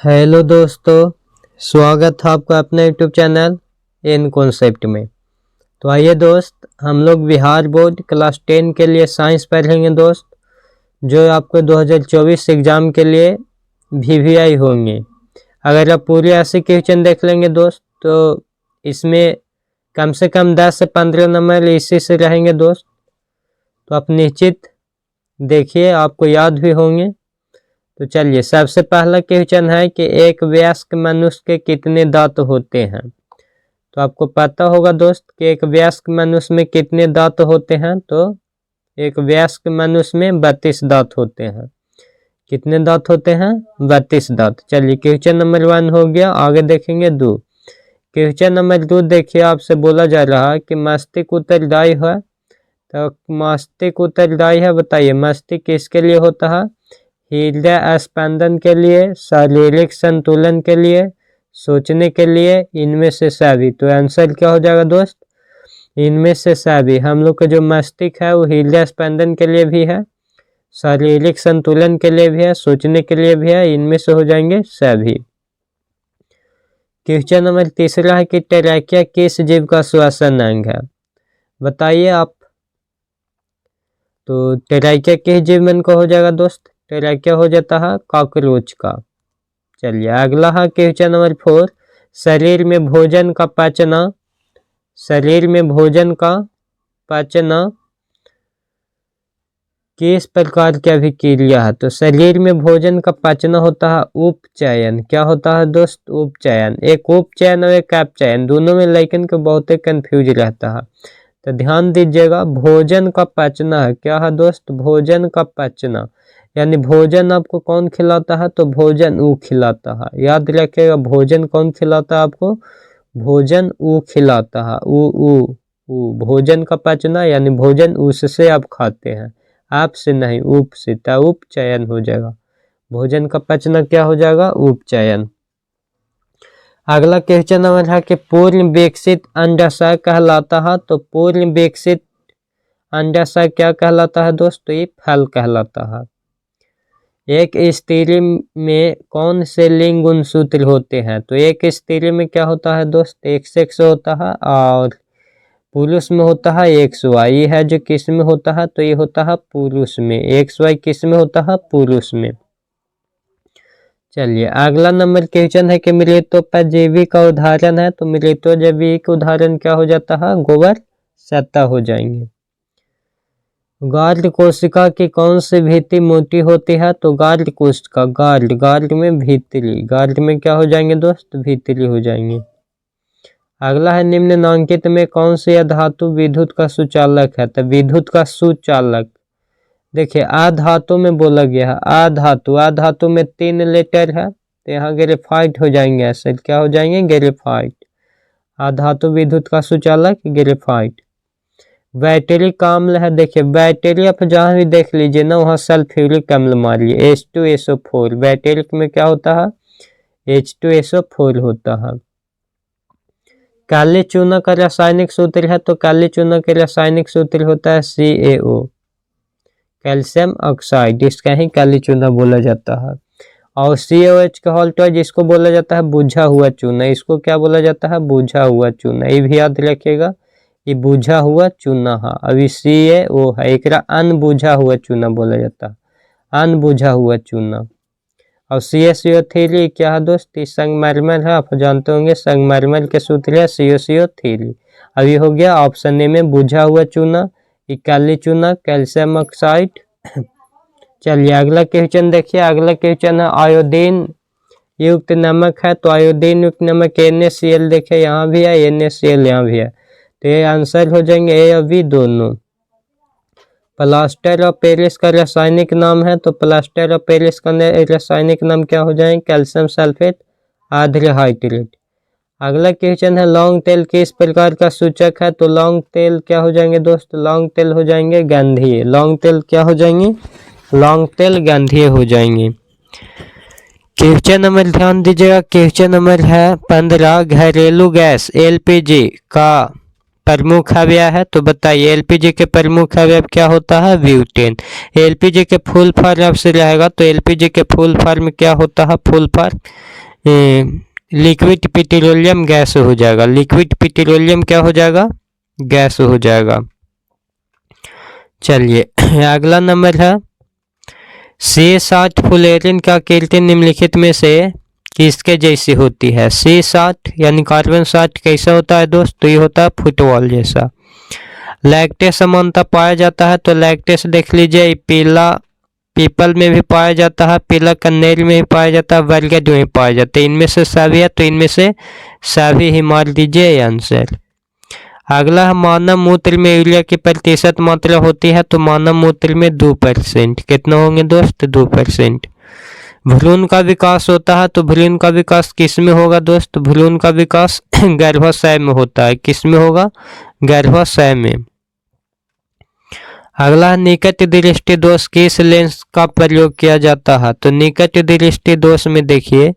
Hello दोस्तों, स्वागत है आपका अपने यूट्यूब चैनल इन कॉन्सेप्ट में। तो आइए दोस्त, हम लोग बिहार बोर्ड क्लास 10 के लिए साइंस पढ़ेंगे दोस्त, जो आपको 2024 एग्ज़ाम के लिए VVI होंगे। अगर आप पूरी ऐसे क्वेश्चन देख लेंगे दोस्त, तो इसमें कम से कम 10 से 15 नंबर इसी से रहेंगे दोस्त। तो आप निश्चित देखिए, आपको याद भी होंगे। तो चलिए, सबसे पहला क्वेश्चन है कि एक वयस्क मनुष्य के कितने दांत होते हैं। तो आपको पता होगा दोस्त कि एक वयस्क मनुष्य में कितने दांत होते हैं। तो एक वयस्क मनुष्य में 32 दांत होते हैं। कितने दांत होते हैं? 32 दांत। चलिए, क्वेश्चन नंबर 1 हो गया। आगे देखेंगे 2। क्वेश्चन नंबर 2 देखिए, आपसे बोला जा रहा है कि मस्तिष्क उत्तरदायी है। तो मस्तिष्क उत्तरदायी है, बताइए मस्तिष्क किसके लिए होता है? हृदय स्पंदन के लिए, शारीरिक संतुलन के लिए, सोचने के लिए, इनमें से सभी। तो आंसर क्या हो जाएगा दोस्त? इनमें से सभी। हम लोग का जो मस्तिष्क है वो हृदय स्पंदन के लिए भी है, शारीरिक संतुलन के लिए भी है, सोचने के लिए भी है, इनमें से हो जाएंगे सभी। क्वेश्चन नंबर 3 है कि ट्रैकिया किस जीव का श्वसन अंग है, बताइए आप। तो ट्रैकिया किस जीव में को हो जाएगा दोस्त? ट्रैकिया हो जाता है कॉकरोच का। चलिए, अगला है क्वेश्चन नंबर 4। शरीर में भोजन का पचना, शरीर में भोजन का पचना किस प्रकार की अभिक्रिया है? तो शरीर में भोजन का पचना होता है उपचयन। क्या होता है दोस्त? उपचयन। एक उपचयन और एक अपचयन, दोनों में लेकिन के बहुत कंफ्यूज रहता है। तो ध्यान दीजिएगा, भोजन का पचना है। क्या है दोस्त? भोजन का पचना, यानी भोजन आपको कौन खिलाता है? तो भोजन ऊ खिलाता है। याद रखिएगा, भोजन कौन खिलाता है आपको? भोजन ऊ खिलाता है। ऊ ऊ ऊ भोजन का पचना, यानी भोजन उससे आप खाते हैं, आप से नहीं, उप से। तो उपचयन हो जाएगा। भोजन का पचना क्या हो जाएगा? उपचयन। अगला क्वेश्चन नंबर है कि पूर्ण विकसित अंडाशय कहलाता है। तो पूर्ण विकसित अंडाशय क्या कहलाता है दोस्त? तो ये फल कहलाता है। एक स्त्री में कौन से लिंग गुणसूत्र होते हैं? तो एक स्त्री में क्या होता है दोस्त? XX होता है, और पुरुष में होता है XY है। जो किस में होता है? तो ये होता है पुरुष में। XY किस में होता है? पुरुष में। चलिए, अगला नंबर क्वेश्चन है कि मृतोपजीवी का उदाहरण है। तो मृतोपजीवी का उदाहरण क्या हो जाता है? गोबर सत्ता हो जाएंगे। गार्ड कोशिका की कौन सी भित्ति मोटी होती है? तो गार्ड कोशिका, गार्ड, गार्ड में भीतरी, गार्ड में क्या हो जाएंगे दोस्त? भीतरी हो जाएंगे। अगला है निम्नलिखित में कौन सी धातु विद्युत का सुचालक है? तो विद्युत का सुचालक, देखिए अधातु में बोला गया है। अधातु, अधातु में 3 लेटर है, तो यहाँ ग्रेफाइट हो जाएंगे। ऐसे क्या हो जाएंगे? ग्रेफाइट। अधातु विद्युत का सुचालक ग्रेफाइट। बैटरिक अम्ल है, देखिए बैटरी आप जहाँ भी देख लीजिए ना, वहाँ सल्फ्यूरिक अम्ल मारिए, H2SO4। बैटरिक में क्या होता है? H2SO4 होता है। काली चूना का रासायनिक सूत्र है। तो काली चूना का रासायनिक सूत्र होता है CaO, कैल्शियम ऑक्साइड। इसका ही काली चूना बोला जाता है। और COH का होल्ट जिसको बोला जाता है बुझा हुआ चूना, इसको क्या बोला जाता है? बुझा हुआ चूना। ये भी याद रखिएगा, ये बुझा हुआ चूना है। अभी CaO है, एक अनबुझा हुआ चूना बोला जाता है, अनबुझा हुआ चूना। और CaCO3 क्या है दोस्त? संगमरमर है, आप जानते होंगे संगमरमर के सूत्र है CaCO3। अभी हो गया ऑप्शन ए में बुझा हुआ चूना, काली चूना, कैल्शियम ऑक्साइड। चलिए, अगला क्वेश्चन देखिए। अगला क्वेश्चन है आयोडीन युक्त नमक है। तो आयोडीन युक्त नमक NaCl, देखिए यहाँ भी है, NaCl यहाँ भी है। तो ये आंसर हो जाएंगे ए और बी दोनों। प्लास्टर ऑफ पेरिस का रासायनिक नाम है। तो प्लास्टर ऑफ पेरिस का रासायनिक नाम क्या हो जाएंगे? Calcium sulphate hydrate. अगला क्वेश्चन है लॉन्ग तेल किस प्रकार का सूचक है? तो लॉन्ग तेल क्या हो जाएंगे दोस्त? लॉन्ग तेल हो जाएंगे गंधीय। लॉन्ग तेल क्या हो जाएंगे? लॉन्ग तेल गंधीय हो जाएंगे। क्वेश्चन नंबर ध्यान दीजिएगा, क्वेश्चन नंबर है 15। घरेलू गैस LPG का प्रमुख अवयव है, तो बताइए एलपीजी के प्रमुख अवयव क्या होता है? ब्यूटेन। एलपीजी के फुल फॉर्म से रहेगा तो एलपीजी के फुल फॉर्म क्या होता है? Full form liquid petroleum gas हो जाएगा। लिक्विड पेट्रोलियम क्या हो जाएगा? गैस हो जाएगा। चलिए अगला नंबर है C60 फ्लोरीन का आकृति निम्नलिखित में से किसके जैसी होती है? C60 यानी कार्बन 60 कैसा होता है दोस्त? तो ये होता है फुटबॉल जैसा। लैक्टेस समानता पाया जाता है, तो लैक्टेस देख लीजिए पीला पीपल में भी पाया जाता है, पीला कन्नेर में भी पाया जाता है, बरगद में पाया जाता है। इनमें से सभी है, तो इनमें से सभी ही मार दीजिए आंसर। अगला है मानव मूत्र में यूरिया की प्रतिशत मात्रा होती है, तो मानव मूत्र में 2%। कितना होंगे दोस्त? 2%। भ्रूण का विकास होता है, तो भ्रूण का विकास किस में होगा दोस्त? भ्रूण का विकास गर्भाशय में होता है। किस में होगा? गर्भाशय में। अगला निकट दृष्टि दोष किस लेंस का प्रयोग किया जाता है? तो निकट दृष्टि दोष में देखिए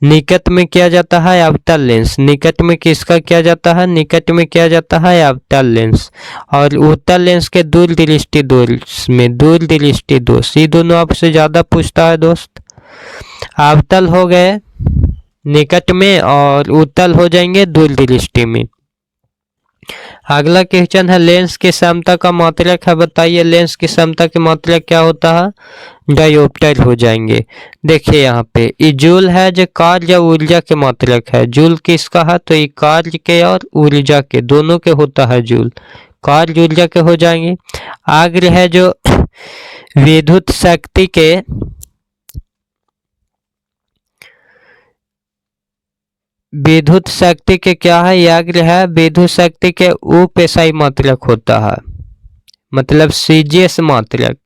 निकट में किया जाता है अवतल लेंस। निकट में किसका किया जाता है? निकट में किया जाता है अवतल लेंस। और उत्तल लेंस के दूर दृष्टि दोष में दूर दृष्टि दोष, ये दोनों आपसे ज्यादा पूछता है दोस्त। अवतल हो गए निकट में और उत्तल हो जाएंगे दूर दृष्टि में। अगला क्वेश्चन है लेंस की क्षमता का मात्रक है, बताइए लेंस की क्षमता की मात्रक क्या होता है? डायोप्टर हो जाएंगे। देखिए यहाँ पे ये जूल है जो कार्य या ऊर्जा के मात्रक है। जूल किसका है? तो ये कार्य के और ऊर्जा के दोनों के होता है जूल। कार्य ऊर्जा के हो जाएंगे। अग्र है जो विद्युत शक्ति के विद्युत शक्ति के क्या है? याग्र है विद्युत शक्ति के उपएसआई मात्रक होता है, मतलब सीजीएस मात्रक।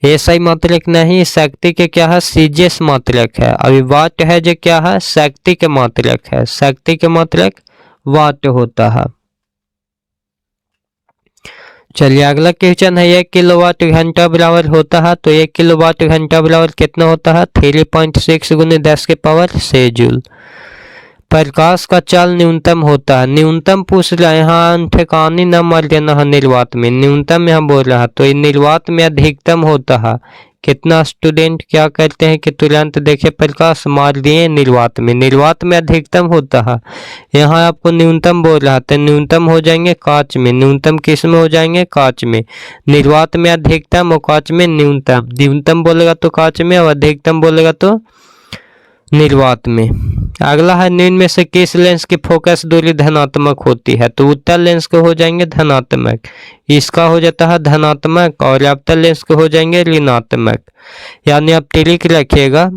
एसआई मात्रक नहीं, शक्ति के क्या है? सीजीएस मात्रक है। अभी वाट है जो क्या है? शक्ति के मात्रक है। शक्ति के मात्रक वाट होता है। चलिए अगला क्वेश्चन है 1 किलोवाट घंटा बराबर होता है, तो 1 किलोवाट घंटा बराबर कितना होता है? 3.6 गुने 10 के पावर 6 जूल। प्रकाश का चाल न्यूनतम होता है। न्यूनतम पूछ रहा है, यहाँ ठिकानी न मार देना है निर्वात में। न्यूनतम यहाँ बोल रहा है, तो ये निर्वात में अधिकतम होता है। कितना स्टूडेंट क्या करते हैं कि तुरंत देखे प्रकाश मार दिए निर्वात में। निर्वात में अधिकतम होता है, यहाँ आपको न्यूनतम बोल रहा है, तो न्यूनतम हो जाएंगे कांच में। न्यूनतम किस में हो जाएंगे? कांच में। निर्वात में अधिकतम और कांच में न्यूनतम। न्यूनतम बोलेगा तो कांच में और अधिकतम बोलेगा तो निर्वात में। अगला है निम्न में से किस लेंस की फोकस दूरी धनात्मक होती है? तो उत्तल लेंस के हो जाएंगे धनात्मक, इसका हो जाता है धनात्मक, और अवतल लेंस के हो जाएंगे ऋणात्मक। यानी आप ट्रिक रखिएगा,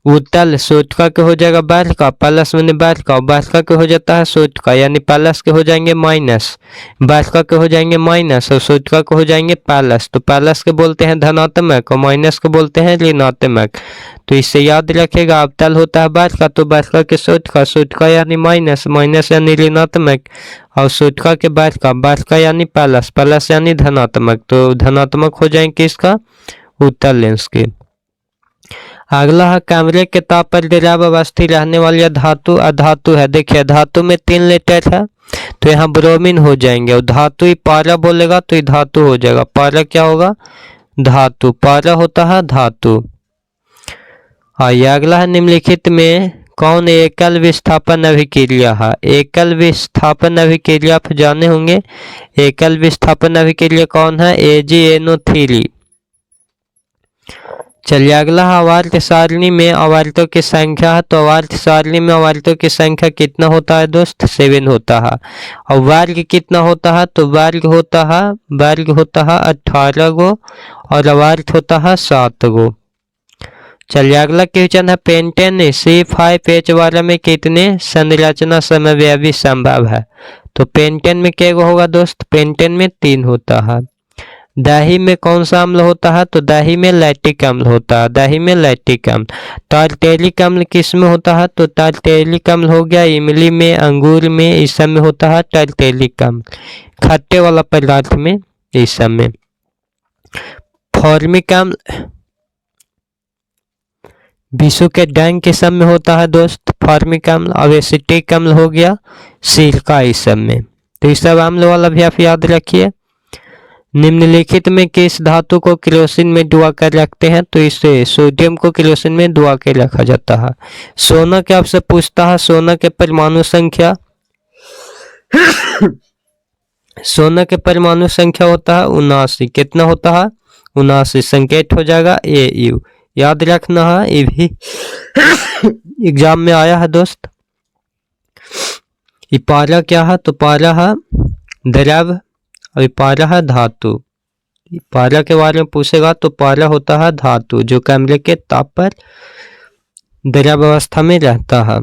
उत्तल सूचका के हो जाएगा बाहर का, प्लस मैंने बाहर का, बाहर का के हो जाता है सूचका, यानी प्लस के हो जाएंगे माइनस, बाहर का के हो जाएंगे माइनस और सूचका के हो जाएंगे प्लस। तो प्लस के बोलते हैं धनात्मक और माइनस के बोलते हैं ऋणात्मक। तो इससे याद रखेगा अवतल होता है बाहर का, तो बाहर का के सूचका, सूचका यानी माइनस, माइनस यानी ऋणात्मक, और सूचका के बाहर का यानी प्लस, प्लस यानी धनात्मक। तो धनात्मक हो जाएंगे किसका? उत्तल लेंस के। अगला है कैमरे के ताप पर द्रव अवस्थित रहने वाली धातु अधातु है। देखिए धातु में 3 लेटर है, तो यहाँ ब्रोमीन हो जाएंगे, और धातु ही पारा बोलेगा तो ये धातु हो जाएगा। पारा क्या होगा? धातु। पारा होता है धातु। आइए अगला है निम्नलिखित में कौन एकल विस्थापन अभिक्रिया है? एकल विस्थापन अभिक्रिया आप जाने होंगे। एकल विस्थापन अभिक्रिया कौन है? AgNO3। चलिए अगला है आवर्त सारणी में आवर्तों की संख्या है, तो आवर्त सारणी में आवर्तों की संख्या कितना होता है दोस्त? 7 होता है। और वर्ग कितना होता है? तो वर्ग होता है 18 गो और आवर्त होता है 7 गो। चलिए अगला क्वेश्चन है पेंटेन C5H12 में कितने संरचना समव्ययी संभव है? तो पेंटेन में क्या होगा दोस्त? पेंटेन में 3 होता है। दही में कौन सा अम्ल होता है? तो दही में लैक्टिक अम्ल होता है। दही में लैक्टिक अम्ल। टार्टेरिक अम्ल किस में होता है? तो टार्टेरिक अम्ल हो गया इमली में, अंगूर में, इस सब में होता है टार्टेरिक अम्ल, खट्टे वाला पदार्थ में, इस सब में। फॉर्मिक अम्ल विषु के डंक के सब में होता है दोस्त। फॉर्मिक अम्ल, अब एसिटिक अम्ल हो गया सिरका इस सब में। तो इस सब अम्ल वाला भी आप याद रखिए। निम्नलिखित में किस धातु को केरोसिन में डुबा कर रखते हैं? तो इसे सोडियम को केरोसिन में डुबा के रखा जाता है। सोना के आपसे पूछता है सोना के परमाणु संख्या सोना के परमाणु संख्या होता है 79। कितना होता है? 79। संकेत हो जाएगा AU, याद रखना है, ये भी एग्जाम में आया है दोस्त। ये पारा क्या है? तो पारा है द्रव और पारा है धातु। पारा के बारे में पूछेगा तो पारा होता है धातु जो कमरे के ताप पर द्रव अवस्था में रहता है।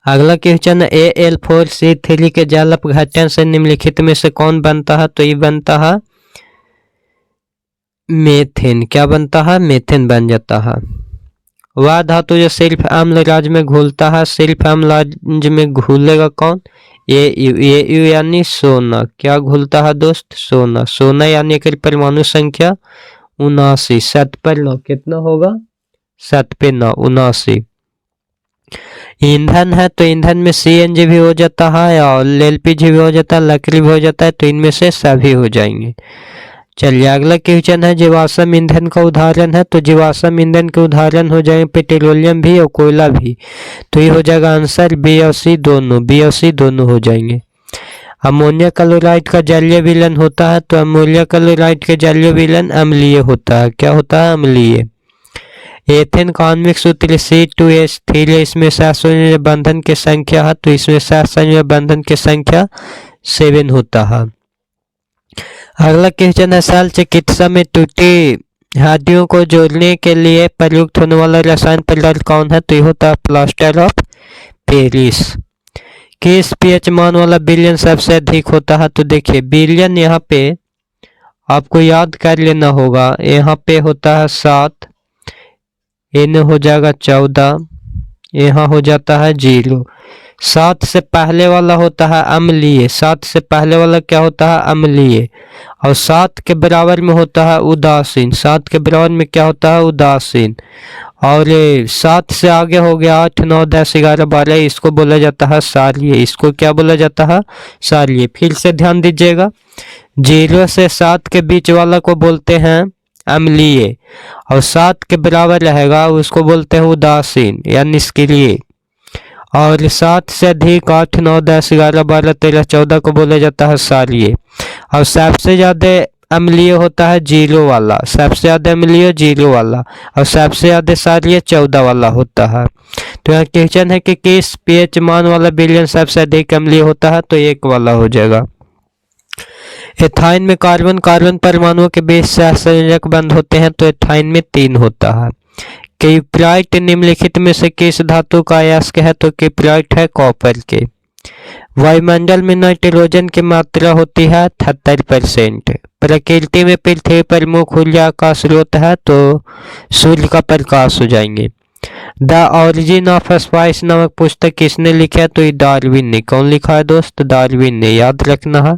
अगला क्वेश्चन है Al4C3 के जल अपघटन से निम्नलिखित में से कौन बनता है? तो ये बनता है मेथेन। क्या बनता है? मेथेन बन जाता है। वह धातु जो सिर्फ अम्ल राज्य में घुलता है, सिर्फ अम्ल राज्य में घुलेगा कौन? AU यानी सोना। क्या घुलता है दोस्त? सोना। सोना यानी कि परमाणु संख्या 79। 7 पर 9 कितना होगा? 7 पे 9 79। ईंधन है तो ईंधन में CNG भी हो जाता है और LPG भी हो जाता है, लकड़ी भी हो जाता है, तो इनमें से सभी हो जाएंगे। चलिए अगला क्वेश्चन है जीवाश्म ईंधन का उदाहरण है। तो जीवाश्म ईंधन के उदाहरण हो जाएंगे पेट्रोलियम भी और कोयला भी। तो ये हो जाएगा आंसर B और C दोनों, B और C दोनों हो जाएंगे। अमोनिया क्लोराइड का जलीय विलयन होता है। तो अमोनिया क्लोराइड के जलीय विलयन अम्लीय होता है। क्या होता है? अम्लीय। एथेन का आणविक सूत्र C2H3, इसमें सहसंयोजक बंधन की संख्या है। तो इसमें सहसंयोजक बंधन की संख्या 7 होता है। अगला क्वेश्चन है शल्य चिकित्सा में टूटी हड्डियों को जोड़ने के लिए प्रयुक्त होने वाला रसायन पदार्थ कौन है? तो ये होता है प्लास्टर ऑफ पेरिस। किस pH मान वाला विलयन सबसे अधिक होता है? तो देखिए विलयन यहाँ पे आपको याद कर लेना होगा। यहाँ पे होता है 7, इन्हें हो जाएगा 14, यहाँ हो जाता है 0। 7 से पहले वाला होता है अम्लीय। 7 से पहले वाला क्या होता है? अम्लीय। और 7 के बराबर में होता है उदासीन। 7 के बराबर में क्या होता है? उदासीन। और 7 से आगे हो गया 8, 9, 10, 11, 12, इसको बोला जाता है क्षारीय। इसको क्या बोला जाता है? क्षारीय। फिर से ध्यान दीजिएगा, 0 से 7 के बीच वाला को बोलते हैं अम्लीय और 7 के बराबर रहेगा उसको बोलते हैं उदासीन या निष्क्रिय। और 7 से अधिक 8, 9, 10, 11, 12, 13, 14 को बोला जाता है क्षारीय। और सबसे ज्यादा अम्लीय होता है 0 वाला। सबसे ज्यादा अम्लीय 0 वाला और सबसे ज्यादा क्षारीय 14 वाला होता है। तो यहाँ क्वेश्चन है कि किस pH मान वाला विलयन सबसे अधिक अम्लीय होता है? तो 1 वाला हो जाएगा। एथाइन में कार्बन कार्बन परमाणुओं के बीच सहसंयोजक बंध होते हैं। तो एथाइन में 3 होता है। क्यूप्राइट निम्नलिखित में से किस धातु का अयस्क है? तो क्यूप्राइट है कॉपर के। वायुमंडल में नाइट्रोजन की मात्रा होती है 78%। प्रकृति में पृथ्वी पर मुख्य ऊर्जा का स्रोत है तो सूर्य का प्रकाश हो जाएंगे। द ऑरिजिन ऑफ स्पाइस नामक पुस्तक किसने लिखा है? तो ये डार्विन ने। कौन लिखा है दोस्त? डार्विन ने, याद रखना है।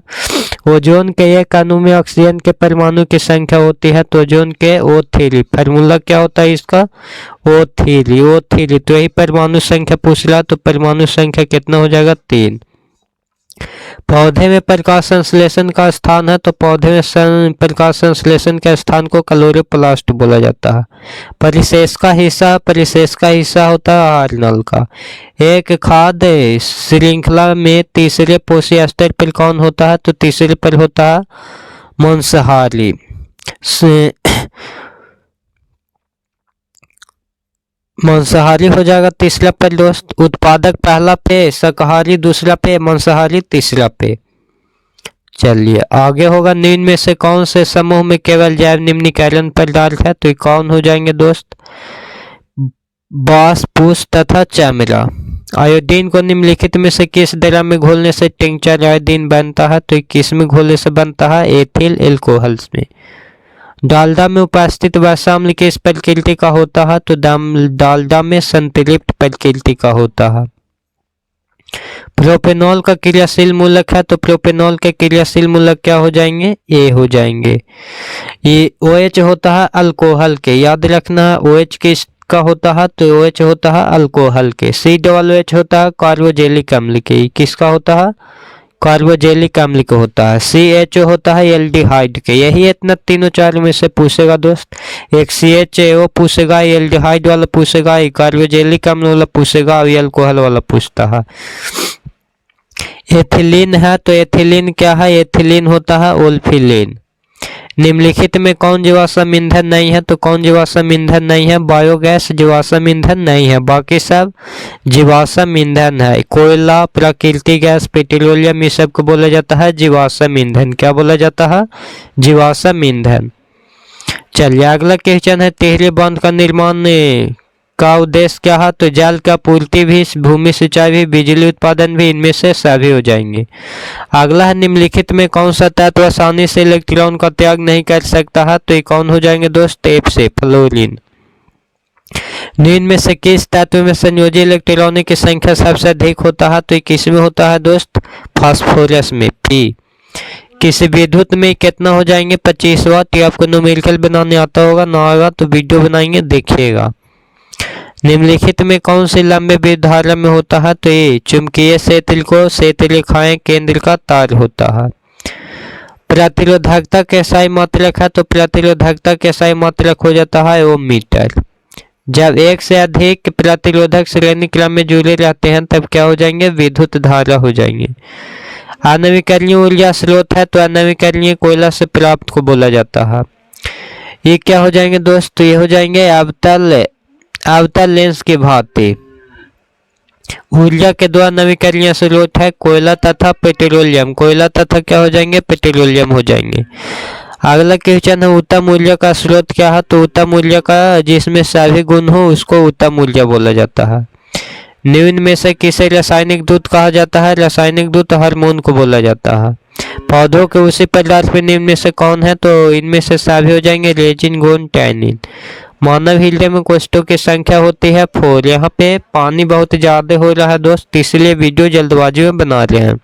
ओजोन के एक अणु में ऑक्सीजन के परमाणु की संख्या होती है। तो ओजोन के O3, फार्मूला क्या होता है इसका? O3। तो यही परमाणु संख्या पूछ रहा, तो परमाणु संख्या कितना हो जाएगा? 3। पौधे में प्रकाश संश्लेषण का स्थान है। तो पौधे में प्रकाश संश्लेषण के स्थान को क्लोरोप्लास्ट बोला जाता है। परिशेष का हिस्सा होता है आहार नल का। एक खाद्य श्रृंखला में तीसरे पोषी स्तर पर कौन होता है? तो तीसरे पर होता है मांसाहारी। मांसाहारी हो जाएगा तीसरा पे दोस्त। उत्पादक पहला पे, शाकाहारी दूसरा पे, मांसाहारी तीसरा पे। चलिए आगे होगा निम्न में से कौन से समूह में केवल जैव निम्नीकरण पदार्थ है? तो ये कौन हो जाएंगे दोस्त? बांस, पूस तथा चमड़ा। आयोडीन को निम्नलिखित में से किस द्रव में घोलने से टिंचर आयोडीन बनता है? तो किस में घोलने से बनता है? एथिल एल्कोहल्स में। डालडा में उपस्थित वसा अम्ल किस प्रकृति का होता है? तो डालडा में संतृप्त प्रकृति का होता है। प्रोपेनॉल का क्रियाशील मूलक है। तो प्रोपेनॉल के क्रियाशील मूलक क्या हो जाएंगे? ए हो जाएंगे। ये OH होता है अल्कोहल के, याद रखना है। OH की किसका होता है, तो OH होता है अल्कोहल के। COOH होता है कार्बोजेलिक अम्ल के। किसका होता है, कार्बोजेलिक अम्ल का होता है। CHO होता है एल्डिहाइड के। यही इतना तीनों चार में से पूछेगा दोस्त। एक CHAO पूछेगा, एल्डिहाइड वाला पूछेगा, कार्बोजेलिक अम्ल वाला पूछेगा और अल्कोहल वाला पूछता है। एथिलीन है तो एथिलीन क्या है, एथिलीन होता है ओल्फिलीन। निम्नलिखित में कौन जीवाश्म ईंधन नहीं है, तो कौन जीवाश्म ईंधन नहीं है, बायोगैस जीवाश्म ईंधन नहीं है, बाकी सब जीवाश्म ईंधन है। कोयला, प्राकृतिक गैस, पेट्रोलियम, ये सब को बोला जाता है जीवाश्म ईंधन। क्या बोला जाता है, जीवाश्म ईंधन। चलिए अगला क्वेश्चन है, तिहरी बांध का निर्माण का उद्देश्य क्या है, तो जल की आपूर्ति भी, भूमि सिंचाई भी, बिजली उत्पादन भी, इनमें से सभी हो जाएंगे। अगला है, निम्नलिखित में कौन सा तत्व आसानी से इलेक्ट्रॉन का त्याग नहीं कर सकता है, तो ये कौन हो जाएंगे दोस्त, F से फ्लोरीन। निम्न में से किस तत्व में संयोजी इलेक्ट्रॉनों की संख्या सबसे अधिक होता है, तो ये किस में होता है दोस्त, फास्फोरस में, P। किसी विद्युत में कितना हो जाएंगे, 25 वाट। ये आपको न्यूमेरिकल बनाने आता होगा, ना आएगा तो वीडियो बनाएंगे देखिएगा। निम्नलिखित में कौन सी लंबे विद्युत धारा में होता है, तो ये चुंबकीय क्षेत्र को क्षेत्र रेखाएं केंद्र का तार होता है। प्रतिरोधकता के SI मात्रक है, तो प्रतिरोधकता के SI मात्रक हो जाता है ओम मीटर। जब एक से अधिक प्रतिरोधक श्रेणी क्रम में जुड़े रहते हैं तब क्या हो जाएंगे, विद्युत धारा हो जाएंगे। अनवीकरणीय ऊर्जा स्रोत है, तो अनवीकरणीय कोयला से प्राप्त को बोला जाता है। ये क्या हो जाएंगे दोस्त, ये हो जाएंगे अवतल लेंस की भांति। ऊर्जा के दो नवीकरणीय स्रोत है, कोयला तथा पेट्रोलियम। कोयला तथा क्या हो जाएंगे, पेट्रोलियम हो जाएंगे। अगला क्वेश्चन है, उत्तम ऊर्जा का स्रोत क्या है, तो उत्तम ऊर्जा का जिसमें सभी गुण हो उसको उत्तम ऊर्जा बोला जाता है। निम्न में से किसे रासायनिक दूत कहा जाता है, रासायनिक दूत हार्मोन को बोला जाता है। पौधों के उसी पदार्थ में निम्न में से कौन है, तो इनमें से सभी हो जाएंगे रेजिन, गोंद, टैनिन। मानव हृदय में कोष्ठों की संख्या होती है 4। यहाँ पे पानी बहुत ज्यादा हो रहा है दोस्त, इसलिए वीडियो जल्दबाजी में बना रहे हैं।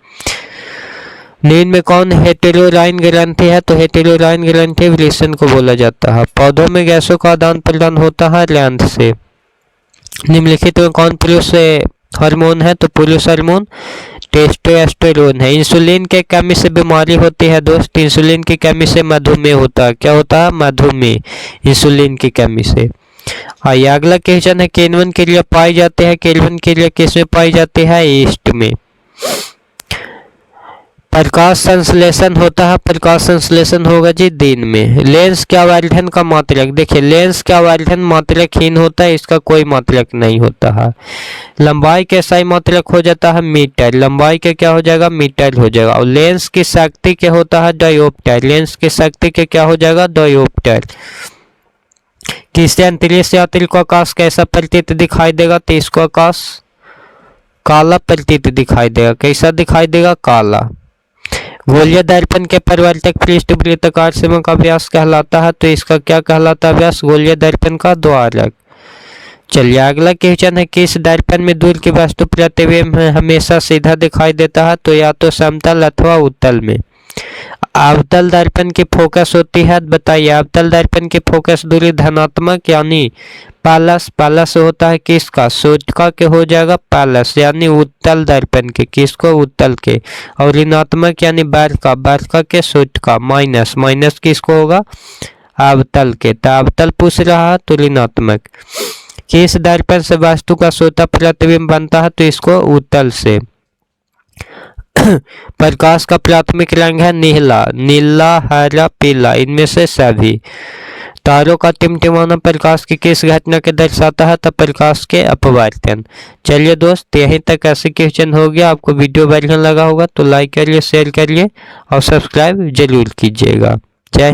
निम्न में कौन हेटेरोराइन ग्रंथि है, तो हेटेरोराइन ग्रंथि वृषण को बोला जाता है। पौधों में गैसों का आदान प्रदान होता है रंध्र से। निम्नलिखित में कौन पुरुष हार्मोन है, तो पुरुष हार्मोन टेस्टोस्टेरोन है। इंसुलिन के कमी से बीमारी होती है दोस्त, इंसुलिन की कमी से मधुमेह होता है। क्या होता है, मधुमेह, इंसुलिन की कमी से। आइए अगला क्वेश्चन है, केल्विन क्रिया पाई जाती है, केल्विन क्रिया किस में पाई जाती है, ईस्ट में। प्रकाश संश्लेषण होता है, प्रकाश संश्लेषण होगा जी दिन में। लेंस के आवर्धन का मात्रक, देखिए लेंस का आवर्धन मात्रकहीन होता है, इसका कोई मात्रक नहीं होता है। लंबाई के SI मात्रक हो जाता है मीटर, लंबाई के क्या हो जाएगा, मीटर हो जाएगा। और लेंस की शक्ति के होता है डायोप्टर, लेंस की शक्ति के क्या हो जाएगा, डायोप्टर। किससे अंतरिक्ष यात्री को आकाश कैसा प्रतीत दिखाई देगा, तो इसको आकाश काला प्रतीत दिखाई देगा। कैसा दिखाई देगा, काला। गोलीय दर्पण के परिवर्तक पृष्ठ वृत्ताकार सीमा का व्यास कहलाता है, तो इसका क्या कहलाता है व्यास, गोलीय दर्पण का द्वारक। चलिए अगला क्वेश्चन है, किस दर्पण में दूर की वस्तु प्रतिबिंब हमेशा सीधा दिखाई देता है, तो या तो समतल अथवा उत्तल में। अवतल दर्पण की फोकस होती है, बताइए अवतल दर्पण की फोकस दूरी धनात्मक यानी प्लस होता है किसका, सूचका के हो जाएगा प्लस, यानी उत्तल दर्पण के, किसको, उत्तल के। और ऋणात्मक यानी वर्का के सूचका माइनस किसको होगा, अवतल के। तो अवतल पूछ रहा है तो ऋणात्मक। किस दर्पण से वस्तु का स्वतः प्रतिबिंब बनता है, तो इसको उत्तल से। प्रकाश का प्राथमिक रंग है नीला, हरा, पीला, इनमें से सभी। तारों का टिमटिमाना प्रकाश की किस घटना के दर्शाता है, तब प्रकाश के अपवर्तन। चलिए दोस्त यहीं तक ऐसे क्वेश्चन हो गया। आपको वीडियो बढ़िया लगा होगा तो लाइक करिए, शेयर करिए और सब्सक्राइब जरूर कीजिएगा। जय